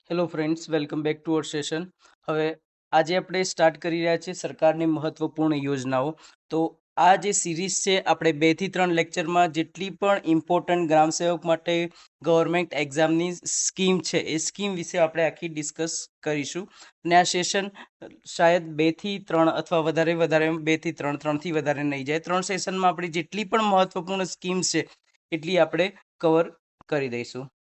Hello friends, welcome back to our session. હવે આજે આપણે સ્ટાર્ટ કરી રહ્યા છીએ સરકારની મહત્વપૂર્ણ યોજનાઓ. તો આ જે સિરીઝ છે, આપણે 2 થી 3 લેક્ચરમાં જેટલી પણ ઇમ્પોર્ટન્ટ ગ્રામ સેવક માટે ગવર્મેન્ટ એક્ઝામની સ્કીમ છે એ સ્કીમ વિશે આપણે આખી ડિસ્કસ કરીશું. અને આ સેશન શાયદ 2 થી 3 અથવા વધારે 2 થી 3, 3થી વધારે નહીં જાય. 3 સેશનમાં આપણી જેટલી પણ મહત્વપૂર્ણ સ્કીમ છે એટલી આપણે કવર કરી દઈશું.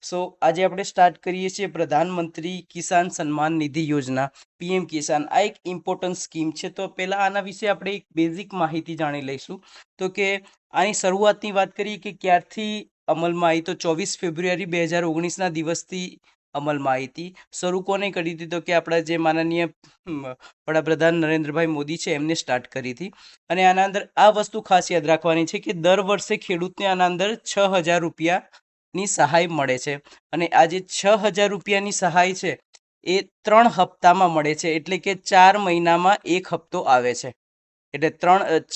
સો આજે આપણે સ્ટાર્ટ કરીએ છીએ પ્રધાનમંત્રી કિસાન સન્માન નિધિ યોજના, પીએમ કિસાન. આ એક ઇમ્પોર્ટન્ટ સ્કીમ છે. તો પહેલા આના વિશે આપણે એક બેઝિક માહિતી જાણી લઈશું. તો કે આની શરૂઆતની વાત કરીએ કે ક્યારથી અમલમાં આવી, તો 24 ફેબ્રુઆરી 2019ના દિવસથી અમલમાં આવી હતી. શરૂ કોને કરી હતી? તો કે આપણા જે માનનીય વડાપ્રધાન નરેન્દ્રભાઈ મોદી છે એમને સ્ટાર્ટ કરી હતી. અને આના અંદર આ વસ્તુ ખાસ યાદ રાખવાની છે કે દર વર્ષે ખેડૂતને આના અંદર 6,000 રૂપિયા ની સહાય મળે છે. અને આ જે 6,000 રૂપિયાની સહાય છે એ 3 હપ્તામાં મળે છે. એટલે કે 4 મહિનામાં એક હપ્તો આવે છે. એટલે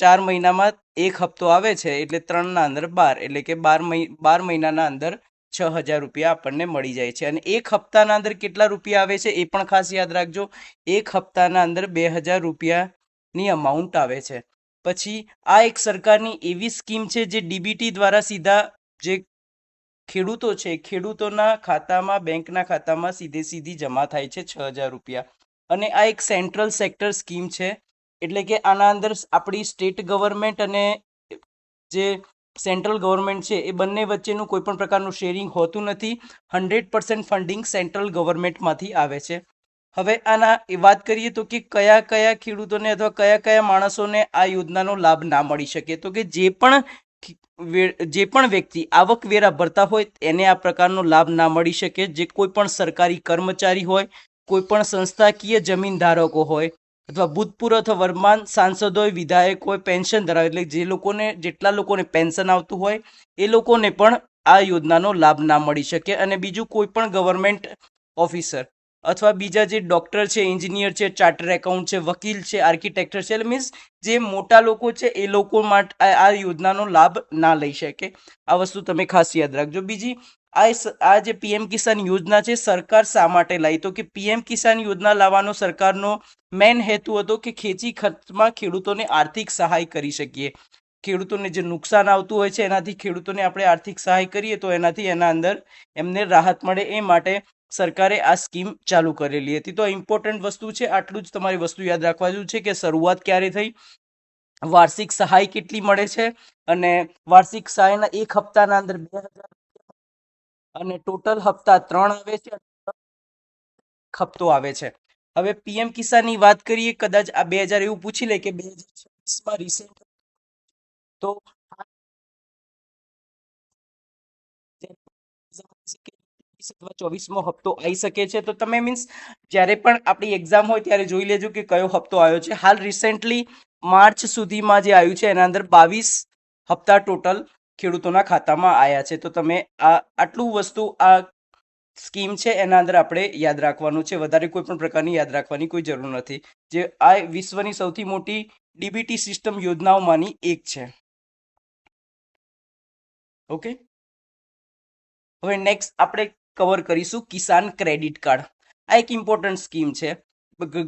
4 મહિનામાં એક હપ્તો આવે છે એટલે 3ના અંદર 12, એટલે કે 12 મહિનાના અંદર 6,000 રૂપિયા આપણને મળી જાય છે. અને એક હપ્તાના અંદર કેટલા રૂપિયા આવે છે એ પણ ખાસ યાદ રાખજો. એક હપ્તાના અંદર 2,000 રૂપિયાની અમાઉન્ટ આવે છે. પછી આ એક સરકારની એવી સ્કીમ છે જે ડીબીટી દ્વારા સીધા જે ખેડૂતો છે, ખેડૂતોના ખાતામાં, બેંકના ખાતામાં સીધી જમા થાય છે 6,000 રૂપિયા. અને આ એક સેન્ટ્રલ સેક્ટર સ્કીમ છે. એટલે કે આના અંદર આપણી સ્ટેટ ગવર્મેન્ટ અને જે સેન્ટ્રલ ગવર્મેન્ટ છે એ બંને વચ્ચેનું કોઈ પણ પ્રકારનું શેરિંગ હોતું નથી. 100% ફંડિંગ સેન્ટ્રલ ગવર્મેન્ટમાંથી આવે છે. હવે આના વાત કરીએ તો કે કયા કયા ખેડૂતોને અથવા કયા કયા માણસોને આ યોજનાનો લાભ ના મળી શકે? તો કે જે પણ વ્યક્તિ આવકવેરા ભરતા હોય એને આ પ્રકારનો લાભ ના મળી શકે. જે કોઈ પણ સરકારી કર્મચારી હોય, કોઈ પણ સંસ્થાકીય જમીન ધારકો હોય, અથવા ભૂતપૂર્વ અથવા વર્તમાન સાંસદ હોય, વિધાયક હોય, પેન્શન ધરાવે, એટલે જેટલા લોકોને પેન્શન આવતું હોય એ લોકોને પણ આ યોજનાનો લાભ ના મળી શકે. અને બીજું કોઈ પણ ગવર્મેન્ટ ઓફિસર અથવા બીજા જે ડોક્ટર છે, એન્જિનિયર છે, ચાર્ટર એકાઉન્ટ છે, વકીલ છે, આર્કિટેક્ચર છે, એટલે મીન્સ જે મોટા લોકો છે એ લોકો માટે આ યોજનાનો લાભ ના લઈ શકે. આ વસ્તુ તમે ખાસ યાદ રાખજો. બીજી, આ જે પીએમ કિસાન યોજના છે સરકાર શા માટે લાવી? તો કે પીએમ કિસાન યોજના લાવવાનો સરકારનો મેઇન હેતુ હતો કે ખેતી ખર્ચમાં ખેડૂતોને આર્થિક સહાય કરી શકીએ. ખેડૂતોને જે નુકસાન આવતું હોય છે એનાથી ખેડૂતોને આપણે આર્થિક સહાય કરીએ તો એનાથી એના અંદર એમને રાહત મળે, એ માટે સરકારે આ સ્કીમ ચાલુ કરેલી હતી. તો ઇમ્પોર્ટન્ટ વસ્તુ છે. આટલું જ તમારી વસ્તુ યાદ રાખવાનું છે કે શરૂઆત ક્યારે થઈ, વાર્ષિક સહાય કેટલી મળે છે, અને વાર્ષિક સહાયના એક હપ્તાના અંદર 2,000 અને ટોટલ હપ્તા 3 આવે છે, હપ્તો આવે છે. હવે પીએમ કિસાનની વાત કરીએ. કદાચ આ 2,000 એવું પૂછી લે કે 2026માં રિસેન્ટ તો 24મો હપ્તો આવી શકે છે. તો તમે મીન્સ જ્યારે પણ આપણી એક્ઝામ હોય ત્યારે જોઈ લેજો કે કયો હપ્તો આવ્યો છે. હાલ રિસેન્ટલી માર્ચ સુધીમાં જે આવ્યું છે એના અંદર 22 હપ્તા ટોટલ ખેડૂતોના ખાતામાં આવ્યા છે. તો તમે આટલું વસ્તુ આ સ્કીમ છે એના અંદર આપણે યાદ રાખવાનું છે. વધારે કોઈ પણ પ્રકારની યાદ રાખવાની કોઈ જરૂર નથી. જે આ વિશ્વની સૌથી મોટી ડીબીટી સિસ્ટમ યોજનાઓમાંની એક છે. ઓકે, હવે નેક્સ્ટ આપણે કવર કરીશું કિસાન ક્રેડિટ કાર્ડ. આ એક ઇમ્પોર્ટન્ટ સ્કીમ છે.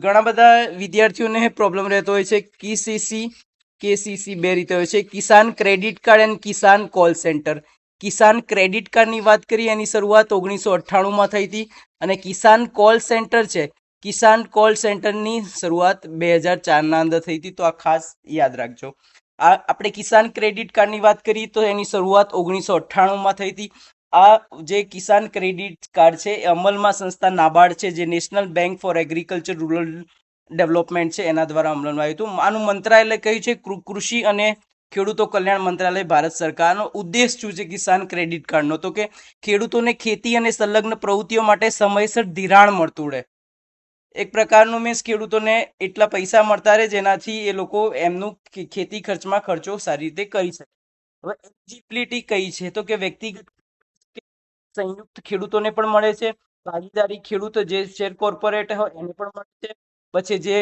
ઘણા બધા વિદ્યાર્થીઓને પ્રોબ્લેમ રહેતો હોય છે. કેસીસી બે રીતે હોય છે, Kisan credit card and Kisan call centre. Kisan credit કાર્ડની વાત કરીએ, એની શરૂઆત 1998માં થઈ હતી. અને કિસાન કોલ સેન્ટર છે, કિસાન કોલ સેન્ટરની શરૂઆત 2004ના અંદર થઈ હતી. તો આ ખાસ યાદ રાખજો. આપણે કિસાન ક્રેડિટ કાર્ડની વાત કરીએ તો એની શરૂઆત 1998માં થઈ હતી. આ જે કિસાન ક્રેડિટ કાર્ડ છે એ અમલમાં સંસ્થા નાબાર્ડ છે, જે national bank four agriculture rural development છે એના દ્વારા અમલમાં આવ્યું હતું. આનું મંત્રાલય કયું છે? કૃષિ અને ખેડૂતો કલ્યાણ મંત્રાલય, ભારત સરકારનો. ઉદ્દેશ શું છે કિસાન ક્રેડિટ કાર્ડનો? તો કે ખેડૂતોને ખેતી અને સંલગ્ન પ્રવૃત્તિઓ માટે સમયસર ધિરાણ મળતું રહે. એક પ્રકારનું મીન્સ ખેડૂતોને એટલા પૈસા મળતા રહે જેનાથી એ લોકો એમનું ખેતી ખર્ચમાં ખર્ચો સારી રીતે કરી શકે. હવે એલિજિબિલિટી કઈ છે? તો કે વ્યક્તિગત સંયુક્ત ખેડૂતોને પણ મળે છે, ભાગીદારી ખેડૂત જે શેર કોર્પોરેટ હોય એને પણ મળે છે, પછી જે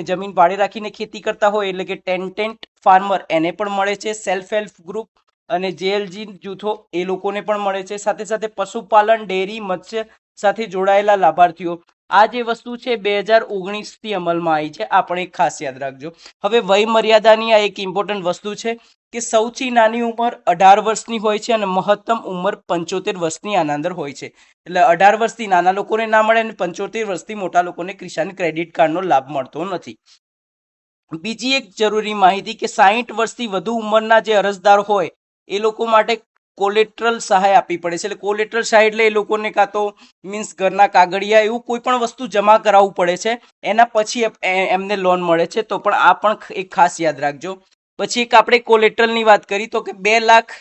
જમીન ભાડે રાખીને ખેતી કરતા હોય એટલે કે ટેન્ટ ફાર્મર એને પણ મળે છે, સેલ્ફ હેલ્પ ગ્રુપ અને જેએલજી જૂથો એ લોકોને પણ મળે છે. સાથે સાથે પશુપાલન, ડેરી, મત્સ્ય સાથે જોડાયેલા લાભાર્થીઓ. આ જે વસ્તુ છે 2019 થી અમલમાં આવી છે, આ પણ એક ખાસ યાદ રાખજો. હવે વય મર્યાદાની આ એક ઇમ્પોર્ટન્ટ વસ્તુ છે કે સૌથી નાની ઉંમર 18 વર્ષની હોય છે અને મહત્તમ ઉંમર 75 વર્ષની આના અંદર હોય છે. એટલે 18 વર્ષથી નાના લોકોને ના મળે અને 75 વર્ષથી મોટા લોકોને કિસાન ક્રેડિટ કાર્ડનો લાભ મળતો નથી. બીજી એક જરૂરી માહિતી કે 60 વર્ષથી વધુ ઉંમરના જે અરજદાર હોય એ લોકો માટે કોલેટ્રલ સહાય આપવી પડે છે. એટલે કોલેટ્રલ સહાય એટલે એ લોકોને કાં તો મીન્સ ઘરના કાગળિયા એવું કોઈ પણ વસ્તુ જમા કરાવવું પડે છે, એના પછી એમને લોન મળે છે. તો પણ આ પણ એક ખાસ યાદ રાખજો. પછી એક આપણે કોલેટ્રલની વાત કરી તો કે 2 લાખ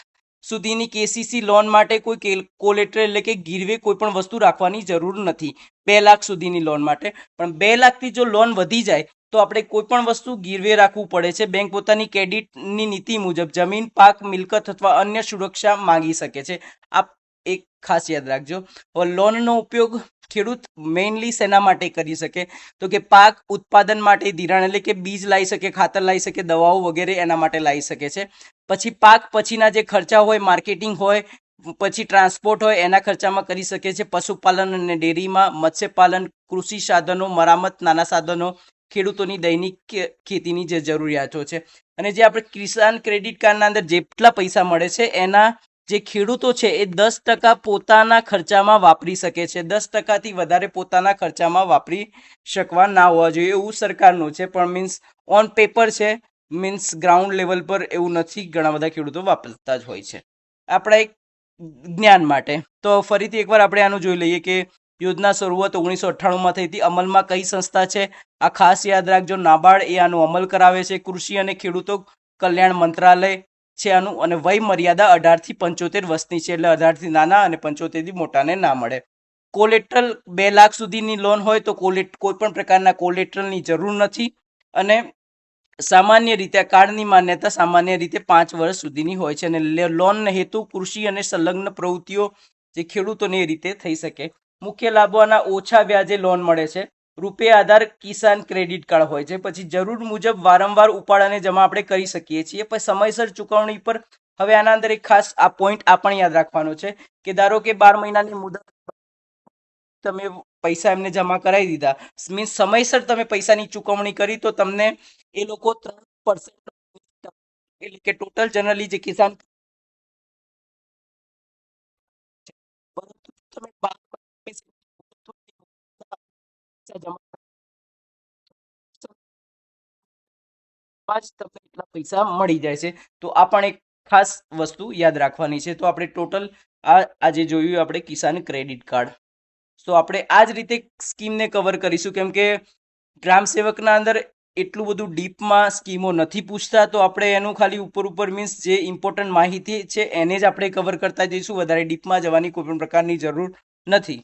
સુધીની કેસીસી લોન માટે કોઈ કોલેટ્રલ એટલે કે ગીરવે કોઈ પણ વસ્તુ રાખવાની જરૂર નથી 2 લાખ સુધીની લોન માટે. પણ 2 લાખથી જો લોન વધી જાય તો આપણે કોઈ પણ વસ્તુ ગીરવે રાખવું પડે છે. બેંક પોતાની ક્રેડિટની નીતિ મુજબ જમીન, પાક, મિલકત અથવા અન્ય સુરક્ષા માંગી શકે છે. આ એક ખાસ યાદ રાખજો. હવે લોનનો ઉપયોગ ખેડૂત મેઇનલી શેના માટે કરી શકે તો કે પાક ઉત્પાદન માટે ધિરાણ એટલે કે બીજ લાવી શકે, ખાતર લાવી શકે, દવાઓ વગેરે એના માટે લાવી શકે છે. પછી પાક પછીના જે ખર્ચા હોય, માર્કેટિંગ હોય, પછી ટ્રાન્સપોર્ટ હોય, એના ખર્ચામાં કરી શકે છે. પશુપાલન અને ડેરીમાં, મત્સ્યપાલન, કૃષિ સાધનો, મરામત, નાના સાધનો, ખેડૂતોની દૈનિક ખેતીની જે જરૂરિયાતો છે. અને જે આપણે કિસાન ક્રેડિટ કાર્ડના અંદર જેટલા પૈસા મળે છે એના જે ખેડૂતો છે એ 10% પોતાના ખર્ચામાં વાપરી શકે છે. 10%થી વધારે પોતાના ખર્ચામાં વાપરી શકવા ના હોવા જોઈએ એવું સરકારનું છે. પણ મીન્સ ઓન પેપર છે, મીન્સ ગ્રાઉન્ડ લેવલ પર એવું નથી. ઘણા બધા ખેડૂતો વાપરતા જ હોય છે. આપણા એક જ્ઞાન માટે તો ફરીથી એકવાર આપણે આનું જોઈ લઈએ કે યોજના શરૂઆત 1998માં થઈ હતી. અમલમાં કઈ સંસ્થા છે આ ખાસ યાદ રાખજો. નાબાર્ડ એ આનો અમલ કરાવે છે. કૃષિ અને ખેડૂતો કલ્યાણ મંત્રાલય છે આનું. અને વય મર્યાદા 18 થી 75 વર્ષની છે. એટલે 18 થી નાના અને 75 થી મોટાને ના મળે. કોલેટ્રલ 2 લાખ સુધીની લોન હોય તો કોઈ પણ પ્રકારના કોલેટ્રલની જરૂર નથી. અને સામાન્ય રીતે કાર્ડની માન્યતા સામાન્ય રીતે 5 વર્ષ સુધીની હોય છે. અને લોન હેતુ કૃષિ અને સંલગ્ન પ્રવૃત્તિઓ જે ખેડૂતોને એ રીતે થઈ શકે. મુખ્ય લાભોના ઓછા વ્યાજે લોન મળે છે. રૂપિયા આધાર કિસાન ક્રેડિટ કાર્ડ હોય છે. પછી જરૂર મુજબ વારંવાર ઉપાડ અને જમા આપણે કરી શકીએ છીએ. પછી સમયસર ચૂકવણી પર હવે આના અંદર એક ખાસ આ પોઈન્ટ આ પણ યાદ રાખવાનો છે કે ધારો કે 12 મહિનાની મુદત તમે પૈસા એમને જમા કરાવી દીધા, મીન્સ સમયસર તમે પૈસાની ચૂકવણી કરી તો તમને એ લોકો 3% એટલે કે ટોટલ જનરલી જે કિસાન પરંતુ તમે 12 જમા જ તમને એટલા પૈસા મળી જાય છે. તો આ પણ એક ખાસ વસ્તુ યાદ રાખવાની છે. તો આપણે ટોટલ આજે જોયું આપણે કિસાન ક્રેડિટ કાર્ડ. તો આપણે આ જ રીતે સ્કીમને કવર કરીશું. કેમ કે ગ્રામ સેવકના અંદર એટલું બધું ડીપમાં સ્કીમો નથી પૂછતા. તો આપણે એનું ખાલી ઉપર મીન્સ જે ઇમ્પોર્ટન્ટ માહિતી છે એને જ આપણે કવર કરતા જઈશું. વધારે ડીપમાં જવાની કોઈ પણ પ્રકારની જરૂર નથી.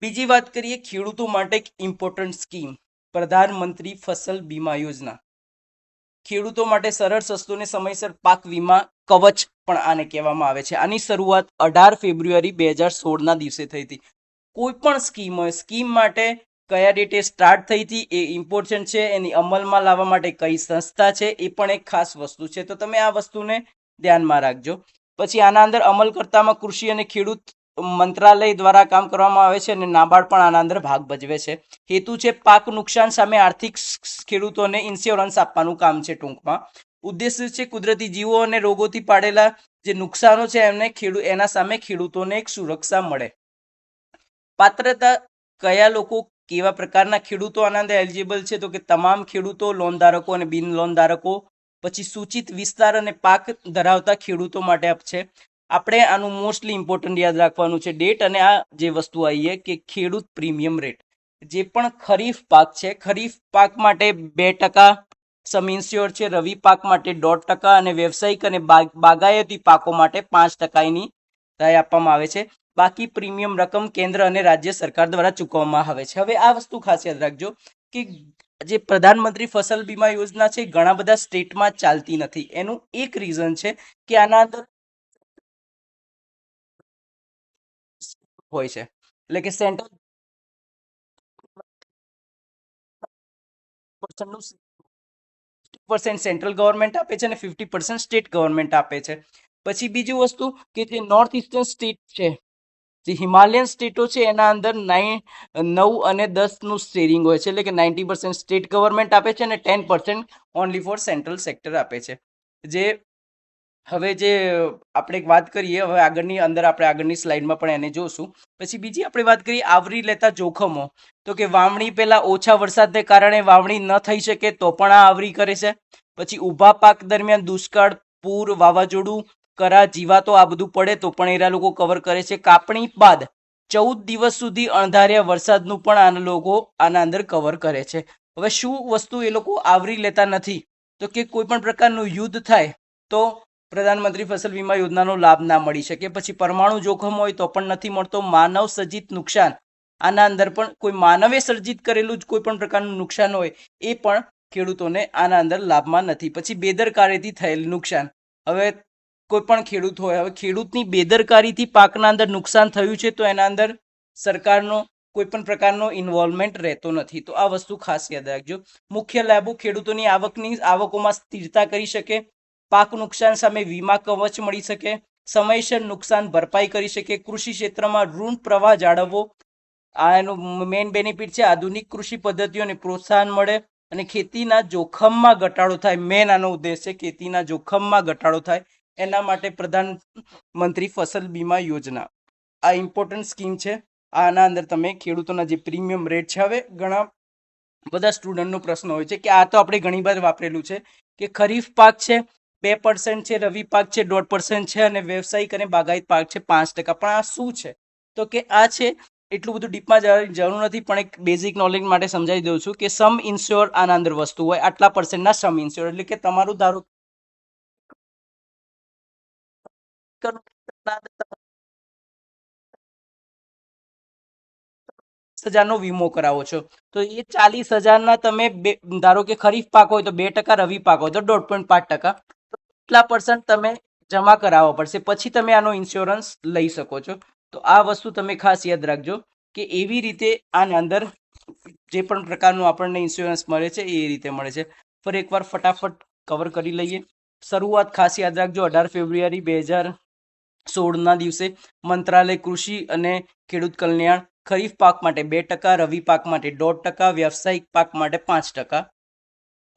બીજી વાત કરીએ ખેડૂતો માટે એક ઇમ્પોર્ટન્ટ સ્કીમ, પ્રધાનમંત્રી ફસલ બીમા યોજના. ખેડૂતો માટે સરળ, સસ્તું અને સમયસર પાક વીમા કવચ પણ આને કહેવામાં આવે છે. આની શરૂઆત 18 ફેબ્રુઆરી 2016ના દિવસે થઈ હતી. કોઈ પણ સ્કીમ હોય, સ્કીમ માટે કયા ડેટે સ્ટાર્ટ થઈ હતી એ ઇમ્પોર્ટન્ટ છે. એની અમલમાં લાવવા માટે કઈ સંસ્થા છે એ પણ એક ખાસ વસ્તુ છે. તો તમે આ વસ્તુને ધ્યાનમાં રાખજો. પછી આના અંદર અમલકર્તામાં કૃષિ અને ખેડૂત મંત્રાલય દ્વારા કામ કરવામાં આવે છે. અને નાબાર્ડ પણ આના અંદર ભાગ ભજવે છે. હેતુ છે પાક નુકસાન સામે આર્થિક ખેડૂતોને ઇન્સ્યોરન્સ આપવાનું કામ છે ટૂંકમાં. ઉદ્દેશ્ય છે કુદરતી જીવો અને રોગોથી પાડેલા જે નુકસાનો છે એમને એના સામે ખેડૂતોને એક સુરક્ષા મળે. પાત્રતા કયા લોકો કેવા પ્રકારના ખેડૂતો આના અંદર એલિજિબલ છે તો કે તમામ ખેડૂતો, લોન ધારકો અને બિન લોન ધારકો. પછી સૂચિત વિસ્તાર અને પાક ધરાવતા ખેડૂતો માટે છે. આપણે આનું મોસ્ટલી ઇમ્પોર્ટન્ટ યાદ રાખવાનું છે ડેટ. અને આ જે વસ્તુ આવી કે ખેડૂત પ્રીમિયમ રેટ. જે પણ ખરીફ પાક છે, ખરીફ પાક માટે 2% સમ ઇન્સ્યોર છે, રવિ પાક માટે 1.5% અને વ્યવસાયિક અને બાગાયતી પાકો માટે 5% એની સહાય આપવામાં આવે છે. બાકી પ્રીમિયમ રકમ કેન્દ્ર અને રાજ્ય સરકાર દ્વારા ચૂકવવામાં આવે છે. હવે આ વસ્તુ ખાસ યાદ રાખજો કે જે પ્રધાનમંત્રી ફસલ બીમા યોજના છે ઘણા બધા સ્ટેટમાં ચાલતી નથી. એનું એક રીઝન છે કે આના અંદર હોય છે એટલે કે સેન્ટ્રલ 50% સેન્ટ્રલ ગવર્મેન્ટ આપે છે અને 50% સ્ટેટ ગવર્મેન્ટ આપે છે. પછી બીજી વસ્તુ કે જે નોર્થ ઇસ્ટર્ન સ્ટેટ છે, જે હિમાલયન સ્ટેટો છે, એના અંદર 9 અને 10નું શેરિંગ હોય છે, એટલે કે 90% સ્ટેટ ગવર્મેન્ટ આપે છે અને 10% ઓનલી ફોર સેન્ટ્રલ સેક્ટર આપે છે. જે હવે જે આપણે વાત કરીએ, હવે આગળની સ્લાઇડમાં પણ એને જોશું. પછી બીજી આપણે વાત કરીએ આવરી લેતા જોખમો, તો કે વાવણી પહેલા ઓછા વરસાદને કારણે વાવણી ન થઈ શકે તો પણ આ આવરી કરે છે. પછી ઊભા પાક દરમિયાન દુષ્કાળ, પૂર, વાવાઝોડું, કરા, જીવાતો આ બધું પડે તો પણ એરા લોકો કવર કરે છે. કાપણી બાદ 14 દિવસ સુધી અણધાર્યા વરસાદનું પણ આના અંદર કવર કરે છે. હવે શું વસ્તુ એ લોકો આવરી લેતા નથી, તો કે કોઈ પણ પ્રકારનું યુદ્ધ થાય તો પ્રધાનમંત્રી ફસલ વીમા યોજનાનો લાભ ના મળી શકે. પછી પરમાણુ જોખમ હોય તો પણ નથી મળતો. માનવ સર્જિત નુકસાન, આના અંદર પણ કોઈ માનવે સર્જિત કરેલું જ કોઈ પણ પ્રકારનું નુકસાન હોય એ પણ ખેડૂતોને આના અંદર લાભમાં નથી. પછી બેદરકારીથી થયેલ નુકસાન, હવે કોઈ પણ ખેડૂત હોય, હવે ખેડૂતની બેદરકારીથી પાકના અંદર નુકસાન થયું છે તો એના અંદર સરકારનો કોઈ પણ પ્રકારનો ઇન્વોલ્વમેન્ટ રહેતો નથી. તો આ વસ્તુ ખાસ યાદ રાખજો. મુખ્ય લાભો ખેડૂતોની આવકોમાં સ્થિરતા કરી શકે, પાક નુકસાન સામે વીમા કવચ મળી શકે, સમયસર નુકસાન ભરપાઈ કરી શકે, કૃષિ ક્ષેત્રમાં ઋણ પ્રવાહ જાળવવો, આ એનું મેઇન બેનિફિટ છે. આધુનિક કૃષિ પદ્ધતિઓને પ્રોત્સાહન મળે અને ખેતીના જોખમમાં ઘટાડો થાય. મેન આનો ઉદ્દેશ છે ખેતીના જોખમમાં ઘટાડો થાય, એના માટે પ્રધાનમંત્રી ફસલ બીમા યોજના આ ઇમ્પોર્ટન્ટ સ્કીમ છે. આના અંદર તમે ખેડૂતોના જે પ્રીમિયમ રેટ છે, હવે ઘણા બધા સ્ટુડન્ટનો પ્રશ્ન હોય છે કે આ તો આપણે ઘણી વાર વાપરેલું છે કે ખરીફ પાક છે 2% છે, રવિ પાક છે 1.5% છે અને વ્યવસાયિક અને બાગાયત પાક છે 5%. પણ આ શું છે, તો કે આ છે, એટલું બધું ડીપમાં જવાની જરૂર નથી, પણ એક બેઝિક નોલેજ માટે સમજાવી દઉં છું કે સમ ઇન્શ્યોર આના અંદર વસ્તુ હોય, આટલા % સમ ઇન્શ્યોર, એટલે કે તમારું ધારો 40,000 વીમો કરાવો છો તો એ 40,000 તમે ધારો કે ખરીફ પાક હોય તો 2%, રવિ પાક હોય તો 1.5%, એટલા % તમે જમા કરાવવા પડશે, પછી તમે આનો ઇન્સ્યોરન્સ લઈ શકો છો. તો આ વસ્તુ તમે ખાસ યાદ રાખજો કે એવી રીતે આના અંદર જે પણ પ્રકારનું આપણને ઇન્સ્યોરન્સ મળે છે એ રીતે મળે છે. ફરી એકવાર ફટાફટ કવર કરી લઈએ. શરૂઆત ખાસ યાદ રાખજો, 18 ફેબ્રુઆરી 2016ના દિવસે મંત્રાલય કૃષિ અને ખેડૂત કલ્યાણ ખરીફ પાક માટે 2%, રવિ પાક માટે 1.5%, વ્યવસાયિક પાક માટે 5%.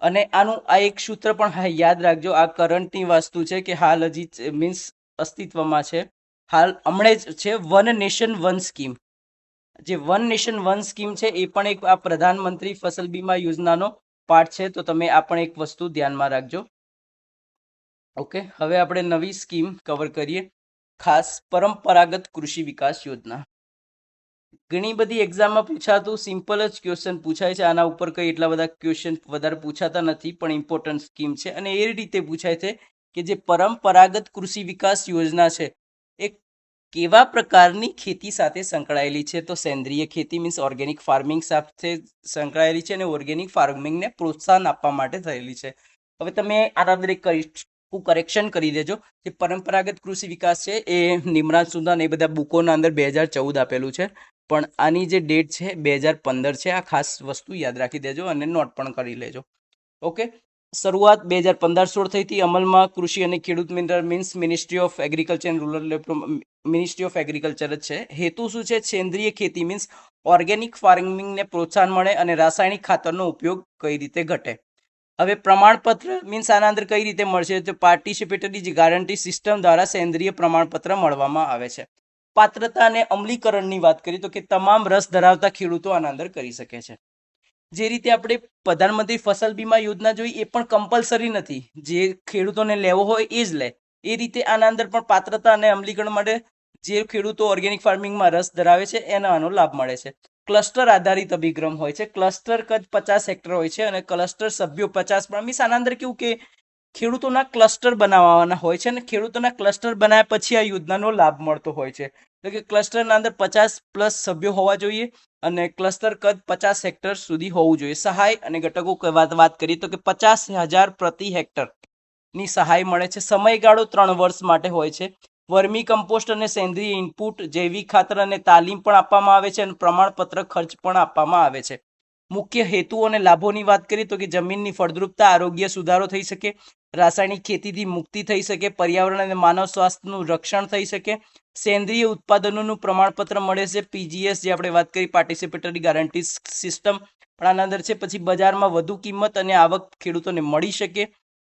અને આનું આ એક સૂત્ર પણ યાદ રાખજો, આ કરંટની વસ્તુ છે કે હાલ હજી મીન્સ અસ્તિત્વમાં છે, હાલ હમણાં જ છે, વન નેશન વન સ્કીમ. જે વન નેશન વન સ્કીમ છે એ પણ એક આ પ્રધાનમંત્રી ફસલ બીમા યોજનાનો પાર્ટ છે, તો તમે આ પણ એક વસ્તુ ધ્યાનમાં રાખજો. ઓકે, હવે આપણે નવી સ્કીમ કવર કરીએ, ખાસ પરંપરાગત કૃષિ વિકાસ યોજના. ઘણી બધી એક્ઝામમાં પૂછાતું સિમ્પલ જ ક્વેશ્ચન પૂછાય છે, આના ઉપર કંઈ એટલા બધા ક્વેશ્ચન વધારે પૂછાતા નથી, પણ ઇમ્પોર્ટન્ટ સ્કીમ છે અને એ રીતે પૂછાય છે કે જે પરંપરાગત કૃષિ વિકાસ યોજના છે એ કેવા પ્રકારની ખેતી સાથે સંકળાયેલી છે. તો સેન્દ્રિય ખેતી મીન્સ ઓર્ગેનિક ફાર્મિંગ સાથે સંકળાયેલી છે અને ઓર્ગેનિક ફાર્મિંગને પ્રોત્સાહન આપવા માટે થયેલી છે. હવે તમે આના અંદર એક કરેક્શન કરી દેજો, જે પરંપરાગત કૃષિ વિકાસ છે એ નિમરાજ સુદાન એ બધા બુકોના અંદર 2014 આપેલું છે, પણ આની જે ડેટ છે 2015 છે. આ ખાસ વસ્તુ યાદ રાખી દેજો અને નોટ પણ કરી લેજો. ઓકે, શરૂઆત 2015-16 થઈ હતી. અમલમાં કૃષિ અને ખેડૂત મંત્રાલય means ministry of agriculture and rural development, ministry of agriculture જ છે. હેતુ શું છે? સેન્દ્રિય ખેતી મીન્સ ઓર્ગેનિક ફાર્મિંગને પ્રોત્સાહન મળે અને રાસાયણિક ખાતરનો ઉપયોગ કઈ રીતે ઘટે. હવે પ્રમાણપત્ર મીન્સ આના અંદર કઈ રીતે મળશે? તો પાર્ટિસિપેટરી ગારંટી સિસ્ટમ દ્વારા સેન્દ્રિય પ્રમાણપત્ર મળવામાં આવે છે. પાત્રતા અને અમલીકરણની વાત કરીએ તો કે તમામ રસ ધરાવતા ખેડૂતો આના અંદર કરી શકે છે. જે રીતે આપણે પ્રધાનમંત્રી ફસલ બીમા યોજના જોઈ એ પણ કમ્પલસરી નથી, જે ખેડૂતોને લેવો હોય એ જ લે. એ રીતે આના અંદર પણ પાત્રતા અને અમલીકરણ માટે જે ખેડૂતો ઓર્ગેનિક ફાર્મિંગમાં રસ ધરાવે છે એને આનો લાભ મળે છે. ક્લસ્ટર આધારિત અભિગમ હોય છે, ક્લસ્ટર કદ 50 હેક્ટર હોય છે અને ક્લસ્ટર સભ્યો 50. મીન્સ આના અંદર કેવું કે ખેડૂતોના ક્લસ્ટર બનાવવાના હોય છે અને ખેડૂતોના ક્લસ્ટર બનાવ્યા પછી આ યોજનાનો લાભ મળતો હોય છે. એટલે કે ક્લસ્ટરના અંદર 50+ સભ્યો હોવા જોઈએ અને ક્લસ્ટર કદ 50 હેક્ટર સુધી હોવું જોઈએ. સહાય અને ઘટકો વાત કરીએ તો કે 50,000 પ્રતિ હેક્ટર ની સહાય મળે છે. સમયગાળો 3 વર્ષ માટે હોય છે. વર્મી કમ્પોસ્ટ અને સેન્દ્રિય ઇનપુટ, જૈવિક ખાતર અને તાલીમ પણ આપવામાં આવે છે અને પ્રમાણપત્ર ખર્ચ પણ આપવામાં આવે છે. મુખ્ય હેતુ અને લાભોની વાત કરીએ તો કે જમીનની ફળદ્રુપતા, આરોગ્ય સુધારો થઈ શકે, રાસાયણિક ખેતીથી મુક્તિ થઈ શકે, પર્યાવરણ અને માનવ સ્વાસ્થ્યનું રક્ષણ થઈ શકે, સેન્દ્રીય ઉત્પાદનોનું પ્રમાણપત્ર મળે છે, પીજીએસ જે આપણે વાત કરી પાર્ટિસિપેટરી ગેરંટી સિસ્ટમ પણ આના અંદર છે, પછી બજારમાં વધુ કિંમત અને આવક ખેડૂતોને મળી શકે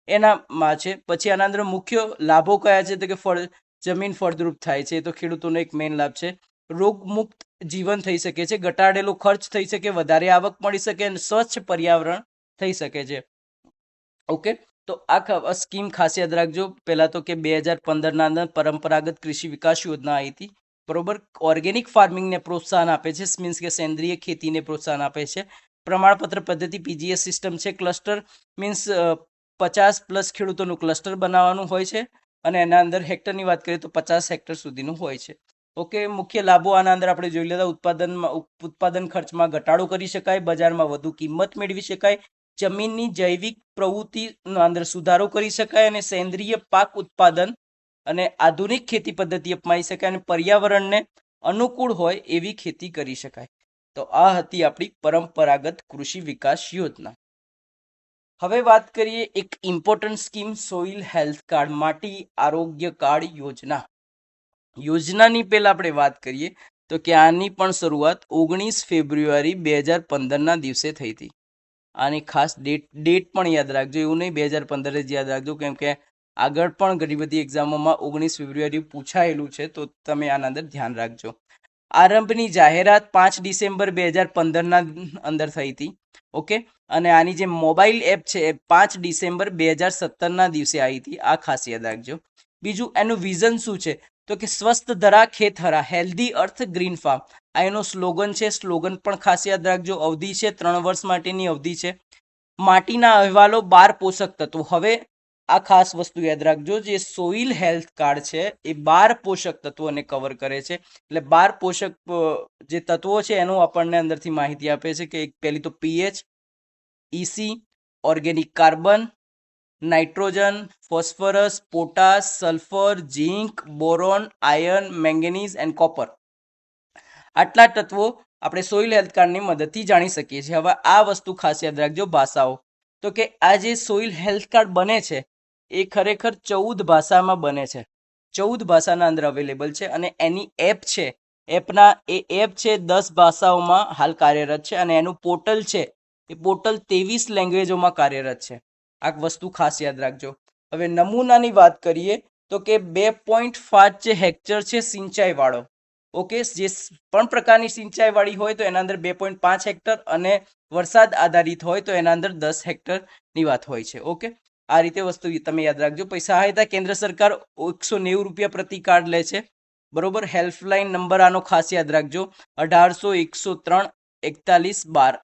એનામાં છે. પછી આના અંદર મુખ્ય લાભો કયા છે તો કે જમીન ફળદ્રુપ થાય છે, તો ખેડૂતોનો એક મેઇન લાભ છે. રોગમુક્ત જીવન થઈ શકે છે, ઘટાડેલો ખર્ચ થઈ શકે, વધારે આવક મળી શકે અને સ્વચ્છ પર્યાવરણ થઈ શકે છે. ઓકે, તો આ સ્કીમ ખાસ યાદ રાખજો. પહેલા તો કે 2015ના અંદર પરંપરાગત કૃષિ વિકાસ યોજના આવી હતી, બરોબર. ઓર્ગેનિક ફાર્મિંગને પ્રોત્સાહન આપે છે, મીન્સ કે સેન્દ્રીય ખેતીને પ્રોત્સાહન આપે છે. પ્રમાણપત્ર પદ્ધતિ પીજીએસ સિસ્ટમ છે. ક્લસ્ટર મીન્સ 50+ ખેડૂતોનું ક્લસ્ટર બનાવવાનું હોય છે અને એના અંદર હેક્ટરની વાત કરીએ તો 50 હેક્ટર સુધીનું હોય છે. ઓકે, મુખ્ય લાભો આના અંદર આપણે જોઈ લેતા. ઉત્પાદન ખર્ચમાં ઘટાડો કરી શકાય, બજારમાં વધુ કિંમત મેળવી શકાય, જમીનની જૈવિક પ્રવૃત્તિનો અંદર સુધારો કરી શકાય અને સેન્દ્રીય પાક ઉત્પાદન અને આધુનિક ખેતી પદ્ધતિ અપનાવી શકાય અને પર્યાવરણને અનુકૂળ હોય એવી ખેતી કરી શકાય. તો આ હતી આપણી પરંપરાગત કૃષિ વિકાસ યોજના. હવે વાત કરીએ એક important scheme, soil health card, માટી આરોગ્ય કાર્ડ યોજનાની પહેલા આપણે વાત કરીએ તો કે આની પણ શરૂઆત 19 ફેબ્રુઆરી 2015ના દિવસે થઈ હતી. આની ખાસ ડેટ પણ યાદ રાખજો, એવું નહીં 2015 જ યાદ રાખજો, કેમ કે આગળ પણ ઘણી બધી એક્ઝામોમાં 19 ફેબ્રુઆરી પૂછાયેલું છે, તો તમે આના અંદર ધ્યાન રાખજો. આરંભની જાહેરાત 5 ડિસેમ્બર 2015ના અંદર થઈ હતી. ઓકે, અને આની જે મોબાઈલ એપ છે એ 5 ડિસેમ્બર 2017ના દિવસે આવી હતી. આ ખાસ યાદ રાખજો. બીજું, એનું વિઝન શું છે તો કે સ્વસ્થ ધરા ખેત હરા, હેલ્ધી અર્થ ગ્રીન ફાર્મ. આ એનો સ્લોગન છે. સ્લોગન પણ ખાસ યાદ રાખજો. અવધિ છે 3 વર્ષ માટેની અવધિ છે. માટીના અહેવાલો 12 પોષક તત્વો. હવે આ ખાસ વસ્તુ યાદ રાખજો, જે સોઇલ હેલ્થ કાર્ડ છે એ 12 પોષક તત્વોને કવર કરે છે. એટલે 12 પોષક જે તત્વો છે એનું આપણને અંદરથી માહિતી આપે છે કે પહેલી તો pH, EC, organic carbon, nitrogen, phosphorus, potash, sulphur, zinc, boron, iron, manganese and copper. આટલા તત્વો આપણે સોઇલ હેલ્થ કાર્ડની મદદથી જાણી શકીએ છીએ. હવે આ વસ્તુ ખાસ યાદ રાખજો, ભાષાઓ. તો કે આ જે સોઇલ હેલ્થ કાર્ડ બને છે એ ખરેખર 14 ભાષામાં બને છે. 14 ભાષાના અંદર અવેલેબલ છે અને એની એપ છે, એપ છે 10 ભાષાઓમાં હાલ કાર્યરત છે અને એનું પોર્ટલ છે એ પોર્ટલ 23 લેંગ્વેજોમાં કાર્યરત છે. આ વસ્તુ ખાસ યાદ રાખજો. હવે નમૂનાની વાત કરીએ તો કે 2.5 જે હેક્ટર છે સિંચાઈ વાળો. ઓકે, જે પણ પ્રકારની સિંચાઈ વાળી હોય તો એના અંદર 2.5 હેક્ટર અને વરસાદ આધારિત હોય તો એના અંદર 10 હેક્ટરની વાત હોય છે. ઓકે, આ રીતે વસ્તુ તમે યાદ રાખજો. પછી સહાયતા કેન્દ્ર સરકાર 190 રૂપિયા પ્રતિ કાર્ડ લે છે, બરોબર. હેલ્પલાઇન નંબર આનો ખાસ યાદ રાખજો, 1800 103 41 12.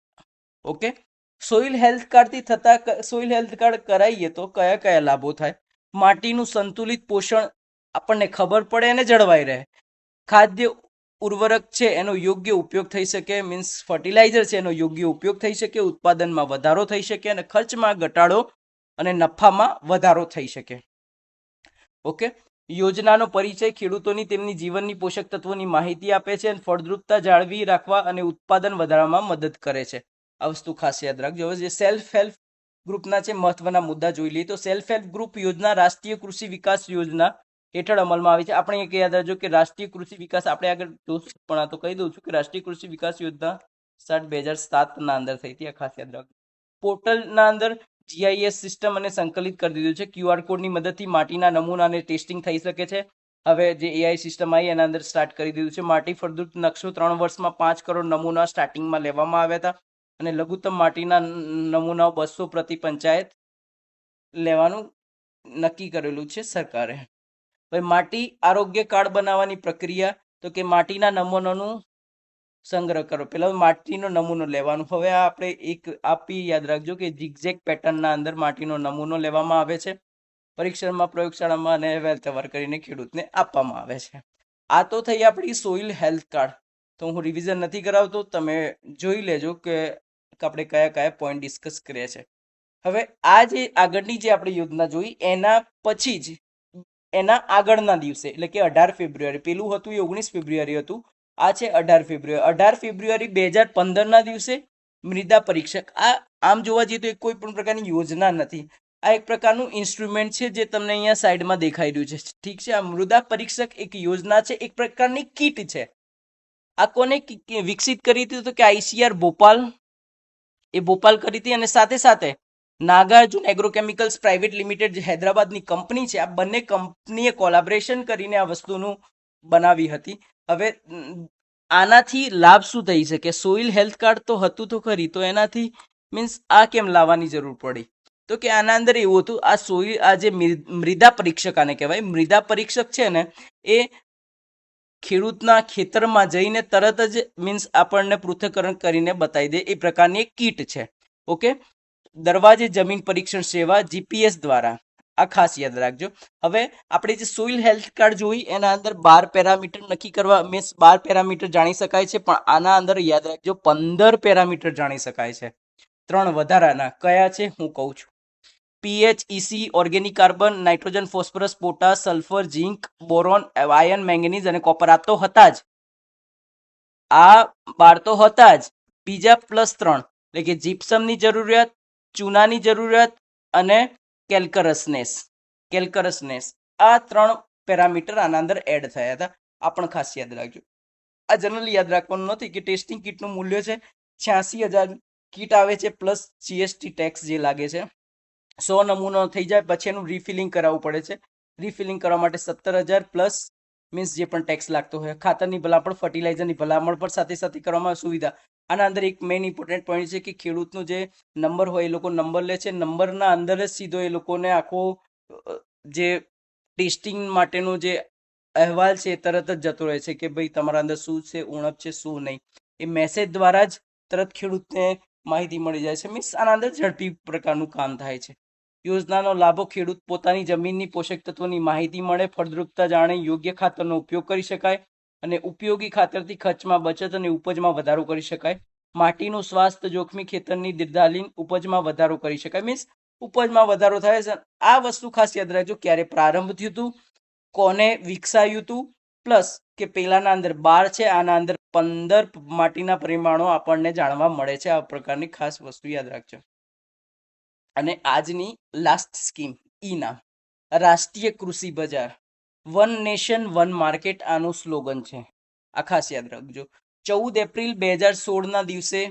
ઓકે, સોઇલ હેલ્થ કાર્ડથી સોઇલ હેલ્થ કાર્ડ કરાવીએ તો કયા કયા લાભો થાય? માટીનું સંતુલિત પોષણ આપણને ખબર પડે અને જળવાઈ રહે. ખાદ્ય ઉર્વરક છે એનો યોગ્ય ઉપયોગ થઈ શકે, મીન્સ ફર્ટિલાઇઝર છે એનો યોગ્ય ઉપયોગ થઈ શકે, ઉત્પાદનમાં વધારો થઈ શકે અને ખર્ચમાં ઘટાડો અને નફામાં વધારો થઈ શકે. ઓકે, યોજનાનો પરિચય, ખેડૂતોની તેમની જીવનની પોષક તત્વોની માહિતી આપે છે અને ફળદ્રુપતા જાળવી રાખવા અને ઉત્પાદન વધારવામાં મદદ કરે છે. આ વસ્તુ ખાસ યાદ રાખજો. હવે જે સેલ્ફ હેલ્પ ગ્રુપના છે મહત્વના મુદ્દા જોઈ લઈએ તો સેલ્ફ હેલ્પ ગ્રુપ યોજના રાષ્ટ્રીય કૃષિ વિકાસ યોજના હેઠળ અમલમાં આવી છે. આપણે એક યાદ રાખજો કે રાષ્ટ્રીય કૃષિ વિકાસ, આપણે આગળ પણ આ તો કહી દઉં છું કે રાષ્ટ્રીય કૃષિ વિકાસ યોજના 2007ના અંદર થઈ હતી. આ ખાસ યાદ રાખજો. પોર્ટલના અંદર જીઆઈએસ સિસ્ટમ અને સંકલિત કરી દીધું છે. ક્યુઆર કોડની મદદથી માટીના નમૂનાને ટેસ્ટિંગ થઈ શકે છે. હવે જે એઆઈ સિસ્ટમ આવી એના અંદર સ્ટાર્ટ કરી દીધું છે. માટી ફળદ્રુપ નકશો 3 વર્ષમાં 5 કરોડ નમૂના સ્ટાર્ટિંગમાં લેવામાં આવ્યા હતા અને લઘુત્તમ માટીના નમૂનાઓ 200 પ્રતિ પંચાયત લેવાનું નક્કી કરેલું છે સરકારે. હવે માટી આરોગ્ય કાર્ડ બનાવવાની પ્રક્રિયા તો કે માટીના નમૂનાનું સંગ્રહ કરો. પેલા માટીનો નમૂનો લેવાનો. હવે આપણે એક આપી યાદ રાખજો કે ઝિગઝેગ પેટર્નના અંદર માટીનો નમૂનો લેવામાં આવે છે. પરીક્ષણમાં, પ્રયોગશાળામાં અને વેલકવર કરીને ખેડૂતને આપવામાં આવે છે. આ તો થઈ આપણી સોઇલ હેલ્થ કાર્ડ. તો હું રિવિઝન નથી કરાવતો, તમે જોઈ લેજો કે આપણે કયા કયા પોઈન્ટ ડિસ્કસ કર્યા છે. હવે આ જે આગળની જે આપણે યોજના જોઈ એના પછી જ એના આગળના દિવસે એટલે કે 18 ફેબ્રુઆરી, પેલું હતું એ 19 ફેબ્રુઆરી હતું, આ છે 18 ફેબ્રુઆરી. 18 ફેબ્રુઆરી 2015ના દિવસે મૃદા પરીક્ષક આ આમ જોવા જઈએ તો એ કોઈ પણ પ્રકારની યોજના નથી, આ એક પ્રકારનું ઇન્સ્ટ્રુમેન્ટ છે જે તમને અહીંયા સાઈડમાં દેખાઈ રહ્યું છે. ઠીક છે, આ મૃદા પરીક્ષક એક યોજના છે, એક પ્રકારની કીટ છે. આ કોને વિકસિત કરી હતી તો કે આઈસીઆર ભોપાલ, એ ભોપાલ કરી હતી, અને સાથે સાથે નાગાર્જુન એગ્રોકેમિકલ્સ પ્રાઇવેટ લિમિટેડ જે હૈદરાબાદની કંપની છે, આ બંને કંપનીએ કોલાબરેશન કરીને આ વસ્તુનું બનાવી હતી. હવે આનાથી લાભ શું થઈ શકે? સોઇલ હેલ્થ કાર્ડ તો હતું તો ખરી, તો એનાથી મીન્સ આ કેમ લાવવાની જરૂર પડી? તો કે આના અંદર એવું હતું, આ સોઇલ આ જે મૃદા પરીક્ષક આને કહેવાય, મૃદા પરીક્ષક છે ને એ ખેડૂતના ખેતરમાં જઈને તરત જ મીન્સ આપણને પૃથ્થકરણ કરીને બતાવી દે એ પ્રકારની એક કીટ છે. ઓકે, દરવાજે જમીન પરીક્ષણ સેવા જીપીએસ દ્વારા, આ ખાસ યાદ રાખજો. હવે આપણે જે સોઇલ હેલ્થ કાર્ડ જોઈ એના અંદર 12 પેરામીટર નક્કી કરવા, મીન્સ 12 પેરામીટર જાણી શકાય છે, પણ આના અંદર યાદ રાખજો 15 પેરામીટર જાણી શકાય છે. 3 વધારાના કયા છે હું કહું છું. PH, EC, organic carbon, nitrogen, phosphorus, potash, sulphur, zinc, boron, iron, manganese અને કોપર. આ તો હતા જ, આ 12 તો હતા જ. બીજા +3 એટલે કે જીપ્સમની જરૂરિયાત, ચૂનાની જરૂરિયાત અને કેલ્કરસનેસ, આ 3 પેરામીટર આના અંદર એડ થયા હતા. આ પણ ખાસ યાદ રાખજો. આ જનરલી યાદ રાખવાનું નથી કે ટેસ્ટિંગ કીટનું મૂલ્ય છે 86,000 કીટ આવે છે પ્લસ જીએસટી ટેક્સ જે લાગે છે. 100 નમૂનો થઈ જાય પછી એનું રિફિલિંગ કરાવવું પડે છે. રિફિલિંગ કરવા માટે 17,000 પ્લસ મીન્સ જે પણ ટેક્સ લાગતો હોય. ખાતરની ભલામણ, ફર્ટિલાઇઝરની ભલામણ પણ સાથે સાથે કરવામાં સુવિધા. આના અંદર એક મેઇન ઇમ્પોર્ટન્ટ પોઈન્ટ છે કે ખેડૂતનો જે નંબર હોય એ લોકો નંબર લે છે, નંબરના અંદર જ સીધો એ લોકોને આખો જે ટેસ્ટિંગ માટેનો જે અહેવાલ છે એ તરત જ જતો રહે છે કે ભાઈ તમારા અંદર શું છે, ઉણપ છે, શું નહીં. એ મેસેજ દ્વારા જ તરત ખેડૂતને માહિતી મળી જાય છે. મીન્સ આના અંદર ઝડપી પ્રકારનું કામ થાય છે. યોજનાનો લાભો: ખેડૂત પોતાની જમીનની પોષક તત્વોની માહિતી મળે, ફળદ્રુપતા જાણે, યોગ્ય ખાતરનો ઉપયોગ કરી શકાય અને ઉપયોગી ખાતરથી ખર્ચમાં બચત અને ઉપજમાં વધારો કરી શકાય. માટીનું સ્વાસ્થ્ય જોખમી ખેતરની દીર્ઘકાલીન ઉપજમાં વધારો કરી શકાય. મીન્સ ઉપજમાં વધારો થાય છે. આ વસ્તુ ખાસ યાદ રાખજો, ક્યારે પ્રારંભ થયું હતું, કોને વિકસાયું હતું, પ્લસ કે પેલાના અંદર 12 છે, આના અંદર 15 માટીના પરિમાણો આપણને જાણવા મળે છે. આ પ્રકારની ખાસ વસ્તુ યાદ રાખજો. અને આજની લાસ્ટ સ્કીમ ઈ-નામ, રાષ્ટ્રીય કૃષિ બજાર, વન નેશન વન માર્કેટ આનું સ્લોગન છે. આ ખાસ યાદ રાખજો. 14 એપ્રિલ 2016 ના દિવસે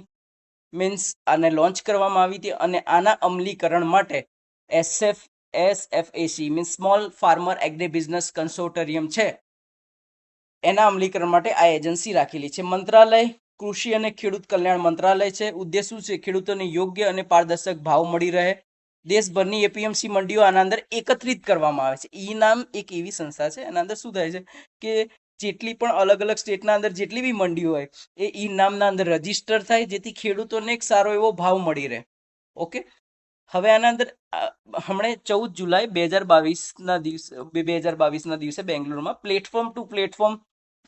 મીન્સ આને લોન્ચ કરવામાં આવી હતી અને આના અમલીકરણ માટે SFAC means small farmer agri business consortium છે, એના અમલીકરણ માટે આ એજન્સી રાખેલી છે. મંત્રાલય કૃષિ અને ખેડૂત કલ્યાણ મંત્રાલય છે. ઉદ્દેશ શું છે? ખેડૂતોને યોગ્ય અને પારદર્શક ભાવ મળી રહે. દેશભરની એપીએમસી મંડીઓ આના અંદર એકત્રિત કરવામાં આવે છે. ઈ-નામ એક એવી સંસ્થા છે, એના અંદર શું થાય છે કે જેટલી પણ અલગ અલગ સ્ટેટના અંદર જેટલી બી મંડીઓ હોય એ ઈ-નામના અંદર રજીસ્ટર થાય, જેથી ખેડૂતોને એક સારો એવો ભાવ મળી રહે. ઓકે, હવે આના અંદર હમણાં 14 જુલાઈ 2022ના દિવસે બેંગ્લોરમાં પ્લેટફોર્મ ટુ પ્લેટફોર્મ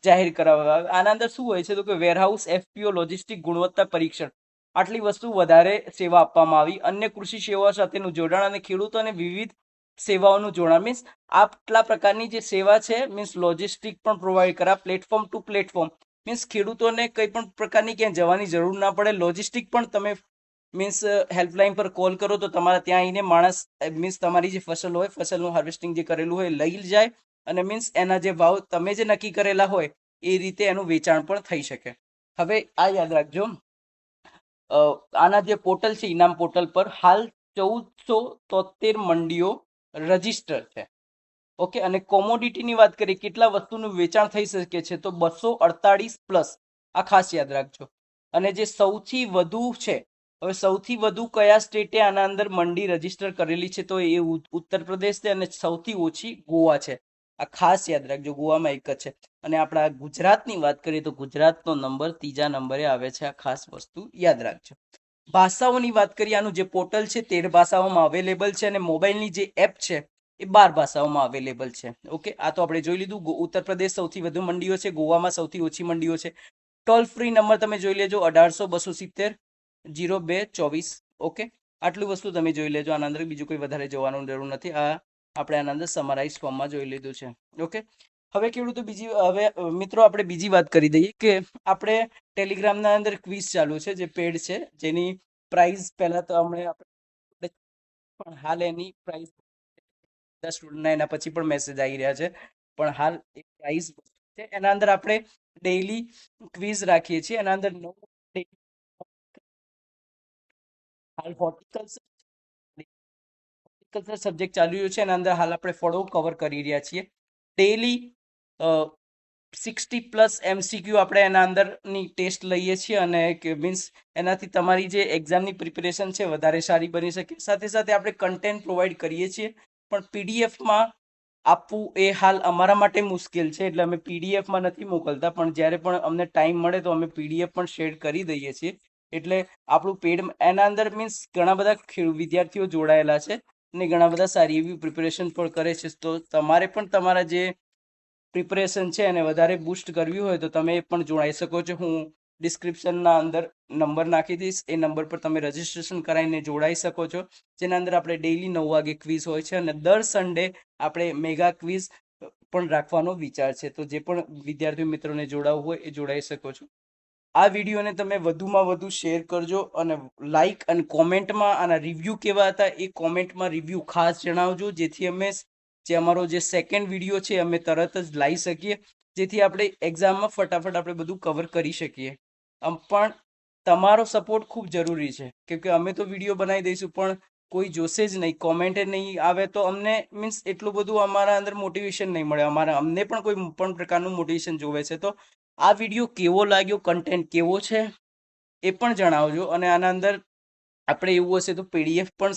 જાહેર કરવામાં આવે. આના અંદર શું હોય છે તો કે વેરહાઉસ, FPO, લોજિસ્ટિક, ગુણવત્તા પરીક્ષણ, આટલી વસ્તુ વધારે સેવા આપવામાં આવી. અન્ય કૃષિ સેવાઓ સાથેનું જોડાણ અને ખેડૂતોને વિવિધ સેવાઓનું જોડાણ. મીન્સ આટલા પ્રકારની જે સેવા છે, મીન્સ લોજિસ્ટિક પણ પ્રોવાઈડ કરા. પ્લેટફોર્મ ટુ પ્લેટફોર્મ મીન્સ ખેડૂતોને કંઈ પણ પ્રકારની ક્યાંય જવાની જરૂર ના પડે. લોજિસ્ટિક પણ તમે મીન્સ હેલ્પલાઇન પર કોલ કરો તો તમારા ત્યાં આવીને માણસ મીન્સ તમારી જે ફસલ હોય, ફસલનું હાર્વેસ્ટિંગ જે કરેલું હોય લઈ જાય અને મીન્સ એના જે ભાવ તમે જે નક્કી કરેલા હોય એ રીતે એનું વેચાણ પણ થઈ શકે. હવે આ યાદ રાખજો, આના જે પોર્ટલ છે ઇનામ પોર્ટલ પર હાલ 1473 મંડીઓ રજીસ્ટર છે. ઓકે, અને કોમોડિટીની વાત કરીએ કેટલા વસ્તુનું વેચાણ થઈ શકે છે તો 248 પ્લસ. આ ખાસ યાદ રાખજો. અને જે સૌથી વધુ છે, હવે સૌથી વધુ કયા સ્ટેટે આના અંદર મંડી રજીસ્ટર કરેલી છે તો એ ઉત્તર પ્રદેશ છે અને સૌથી ઓછી ગોવા છે. આ ખાસ યાદ રાખજો, ગોવામાં એક જ છે. અને આપણા ગુજરાતની વાત કરીએ તો ગુજરાતનો નંબર 3જા નંબરે આવે છે. આ ખાસ વસ્તુ યાદ રાખજો. ભાષાઓની વાત કરીએ, આનું જે પોર્ટલ છે 13 ભાષાઓમાં અવેલેબલ છે અને મોબાઈલની જે એપ છે એ 12 ભાષાઓમાં અવેલેબલ છે. ઓકે, આ તો આપણે જોઈ લીધું. ઉત્તર પ્રદેશ સૌથી વધુ મંડીઓ છે, ગોવામાં સૌથી ઓછી મંડીઓ છે. ટોલ ફ્રી નંબર તમે જોઈ લેજો 1800-270-0224. ઓકે, આટલું વસ્તુ તમે જોઈ લેજો. આના અંદર બીજું કોઈ વધારે જોવાનું જરૂર નથી. આ આપણે આના અંદર સમરાઇઝ ફોર્મમાં જોઈ લીધું છે. ઓકે, હવે ખેડૂતો મિત્રો આપણે બીજી વાત કરી દઈએ કે આપણે ટેલિગ્રામના અંદર ક્વિઝ ચાલુ છે જે પેડ છે, જેની પ્રાઇસ પહેલા તો આપણે પણ હાલ એની પ્રાઇસ સ્ટુડન્ટના એના પછી પણ મેસેજ આવી રહ્યા છે, પણ હાલ એ પ્રાઇસ છે એના અંદર આપણે ડેઈલી ક્વિઝ રાખીએ છીએ. એના અંદર હાલ હોર્ટિકલ્ચર સબ્જેક્ટ ચાલી રહ્યું છે, એના અંદર હાલ આપણે ફળો કવર કરી રહ્યા છીએ. ડેઈલી 60+ MCQ આપણે એના અંદરની ટેસ્ટ લઈએ છીએ, અને મીન્સ એનાથી તમારી જે એક્ઝામની પ્રિપેરેશન છે વધારે સારી બની શકે. સાથે સાથે આપણે કન્ટેન્ટ પ્રોવાઈડ કરીએ છીએ, પણ પીડીએફમાં આપવું એ હાલ અમારા માટે મુશ્કેલ છે, એટલે અમે પીડીએફમાં નથી મોકલતા, પણ જ્યારે પણ અમને ટાઈમ મળે તો અમે પીડીએફ પણ શેર કરી દઈએ છીએ. એટલે આપણું પેડ એના અંદર મીન્સ ઘણા બધા વિદ્યાર્થીઓ જોડાયેલા છે અને ઘણા બધા સારી એવી પ્રિપેરેશન પણ કરે છે. તો તમારે પણ તમારા જે પ્રિપરેશન છે એને વધારે બૂસ્ટ કરવી હોય તો તમે પણ જોડાઈ શકો છો. હું ડિસ્ક્રિપ્શનના અંદર નંબર નાખી દઈશ, એ નંબર પર તમે રજીસ્ટ્રેશન કરાવીને જોડાઈ શકો છો, જેના અંદર આપણે ડેઈલી 9 વાગે ક્વિઝ હોય છે અને દર સન્ડે આપણે મેગા ક્વિઝ પણ રાખવાનો વિચાર છે. તો જે પણ વિદ્યાર્થી મિત્રોને જોડાવવું હોય એ જોડાઈ શકો છો. આ વિડીયોને તમે વધુમાં વધુ શેર કરજો અને લાઈક અને કોમેન્ટમાં આના રિવ્યૂ કેવા હતા એ કોમેન્ટમાં રિવ્યૂ ખાસ જણાવજો, જેથી અમે જે અમારો જે સેકન્ડ વિડીયો છે અમે તરત જ લાવી શકીએ, જેથી આપણે એક્ઝામમાં ફટાફટ આપણે બધું કવર કરી શકીએ. પણ તમારો સપોર્ટ ખૂબ જરૂરી છે, કેમ કે અમે તો વિડીયો બનાવી દઈશું પણ કોઈ જોશે જ નહીં, કોમેન્ટ નહીં આવે તો અમને મીન્સ એટલું બધું અમારા અંદર મોટિવેશન નહીં મળે. અમને પણ કોઈ પણ પ્રકારનું મોટિવેશન જોવે છે. તો આ વિડીયો કેવો લાગ્યો, કન્ટેન્ટ કેવો છે એ પણ જણાવજો. અને આના અંદર આપણે એવું હશે તો પીડીએફ પણ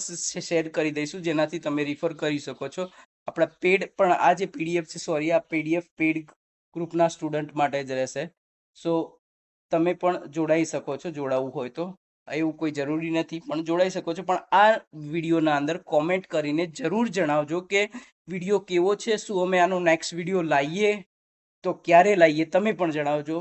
શેર કરી દઈશું, જેનાથી તમે રિફર કરી શકો છો. આપણા પેડ પણ આ જે પીડીએફ છે, આ પીડીએફ પેડ ગ્રુપના સ્ટુડન્ટ માટે જ રહેશે. સો તમે પણ જોડાઈ શકો છો, જોડાવવું હોય તો. એવું કોઈ જરૂરી નથી, પણ જોડાઈ શકો છો. પણ આ વિડીયોના અંદર કોમેન્ટ કરીને જરૂર જણાવજો કે વિડીયો કેવો છે, શું અમે આનો નેક્સ્ટ વિડીયો લાવીએ, તો ક્યારે લાવીએ તમે પણ જણાવજો.